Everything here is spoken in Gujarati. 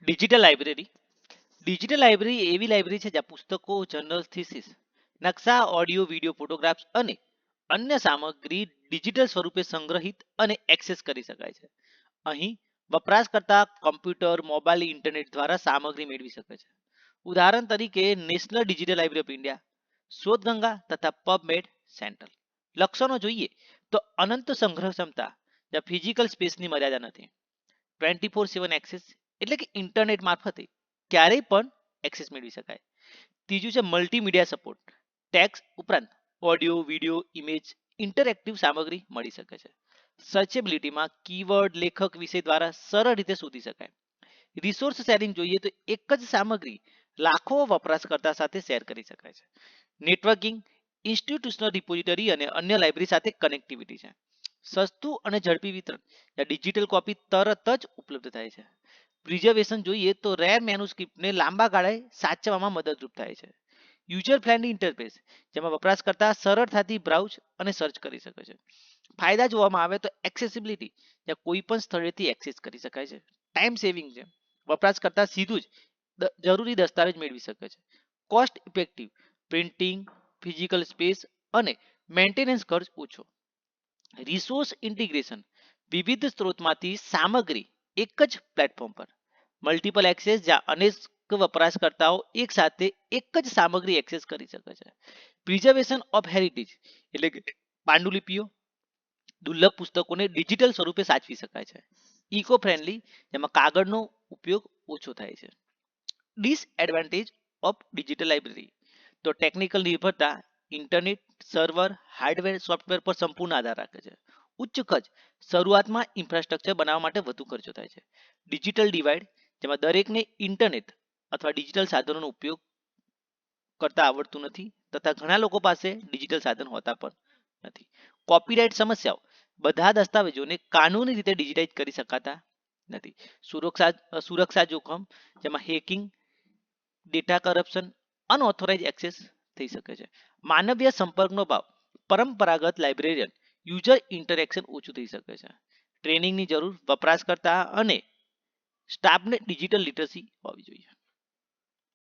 ડિજિટલ લાઇબ્રેરી એવી લાઇબ્રેરી છે જ્યાં પુસ્તકો, જર્નલ્સ, થીસિસ, નકશા, ઓડિયો, વિડિયો, ફોટોગ્રાફ્સ અને અન્ય સામગ્રી ડિજિટલ સ્વરૂપે સંગ્રહિત અને એક્સેસ કરી શકાય છે. અહીં વપરાશકર્તા કમ્પ્યુટર, મોબાઈલ, ઇન્ટરનેટ દ્વારા સામગ્રી મેળવી શકે છે. ઉદાહરણ તરીકે national digital library of India, Shodhganga તથા પબમેડ સેન્ટ્રલ. લક્ષણો જોઈએ તો અનંત સંગ્રહ ક્ષમતા, જ્યાં ફિઝિકલ સ્પેસની મર્યાદા નથી. 24/7 એક્સેસ એટલે કે ઇન્ટરનેટ મારફતે ક્યારેય પણ એક્સેસ મેળવી શકાય. ત્રીજું છે મલ્ટીમીડિયા સપોર્ટ. ટેક્સ્ટ ઉપરાંત ઓડિયો, વિડિયો, ઇમેજ, ઇન્ટરેક્ટિવ સામગ્રી મળી શકે છે. સર્ચેબિલિટીમાં કીવર્ડ, લેખક, વિષય દ્વારા સરળ રીતે શોધી શકાય. રિસોર્સ શેરિંગ જોઈએ તો એક જ સામગ્રી લાખો વપરાશકર્તા સાથે શેર કરી શકાય છે. નેટવર્કિંગ, ઇન્સ્ટિટ્યુશનલ રિપોઝિટરી અને અન્ય લાઇબ્રેરી સાથે કનેક્ટિવિટી છે. સસ્તું અને ઝડપી વિતરણ, જ્યાં ડિજિટલ કોપી તરત જ ઉપલબ્ધ થાય છે. પ્રિઝર્વેશન જોઈએ તો રેર મેન્યુસ્ક્રિપ્ટને લાંબા ગાળે સાચવવામાં મદદરૂપ થાય છે. યુઝર ફ્રેન્ડલી ઇન્ટરફેસ, જેમાં વપરાશકર્તા સરળતાથી બ્રાઉઝ અને સર્ચ કરી શકે છે. ફાયદા જોવામાં આવે તો એક્સેસિબિલિટી, જ્યાં કોઈ પણ સ્થળેથી એક્સેસ કરી શકાય છે. ટાઈમ સેવિંગ છે, વપરાશકર્તા સીધું જ જરૂરી દસ્તાવેજ મેળવી શકે છે. Cost effective, printing, physical space અને મેન્ટેનન્સ ખર્ચ ઓછો. રિસોર્સ ઇન્ટિગ્રેશન, વિવિધ સ્ત્રોતમાંથી સામગ્રી એક જ પ્લેટફોર્મ પર. મલ્ટિપલ એક્સેસ, જ્યાં અનેક વપરાશકર્તાઓ એક સાથે એક જ સામગ્રી એક્સેસ કરી શકે છે. પ્રિઝર્વેશન ઓફ હેરિટેજ એટલે કે પાંડુલિપિઓ, દુર્લભ પુસ્તકોને ડિજિટલ સ્વરૂપે સાચવી શકાય છે. ઇકો ફ્રેન્ડલી, જેમાં કાગળનો ઉપયોગ ઓછો થાય છે. ડિસએડવાન્ટેજ ઓફ ડિજિટલ લાઇબ્રેરી તો ટેકનિકલ નિર્ભરતા, ઇન્ટરનેટ, સર્વર, હાર્ડવેર, સોફ્ટવેર પર સંપૂર્ણ આધાર રાખે છે. ઉચ્ચ ખર્ચ, શરૂઆતમાં ઇન્ફ્રાસ્ટ્રક્ચર બનાવવા માટે વધુ ખર્ચો થાય છે. ડિજિટલ ડિવાઇડ, જેમાં દરેકને ઇન્ટરનેટ અથવા ડિજિટલ સાધનોનો ઉપયોગ કરતા આવડતું નથી તથા ઘણા લોકો પાસે ડિજિટલ સાધન હોતા પણ નથી. કોપીરાઇટ સમસ્યાઓ, બધા દસ્તાવેજોને કાનૂની રીતે ડિજિટાઇઝ કરી શકાતા નથી. સુરક્ષા જોખમ, જેમાં hacking, data corruption, unauthorise access થઈ શકે છે. માનવીય સંપર્કનો ભાવ, પરંપરાગત લાઇબ્રેરિયન યુઝર ઇન્ટરેક્શન ઓછું થઈ શકે છે. ટ્રેનિંગની જરૂર, વપરાશકર્તા અને સ્ટાફને ડિજિટલ લિટરસી હોવી જોઈએ.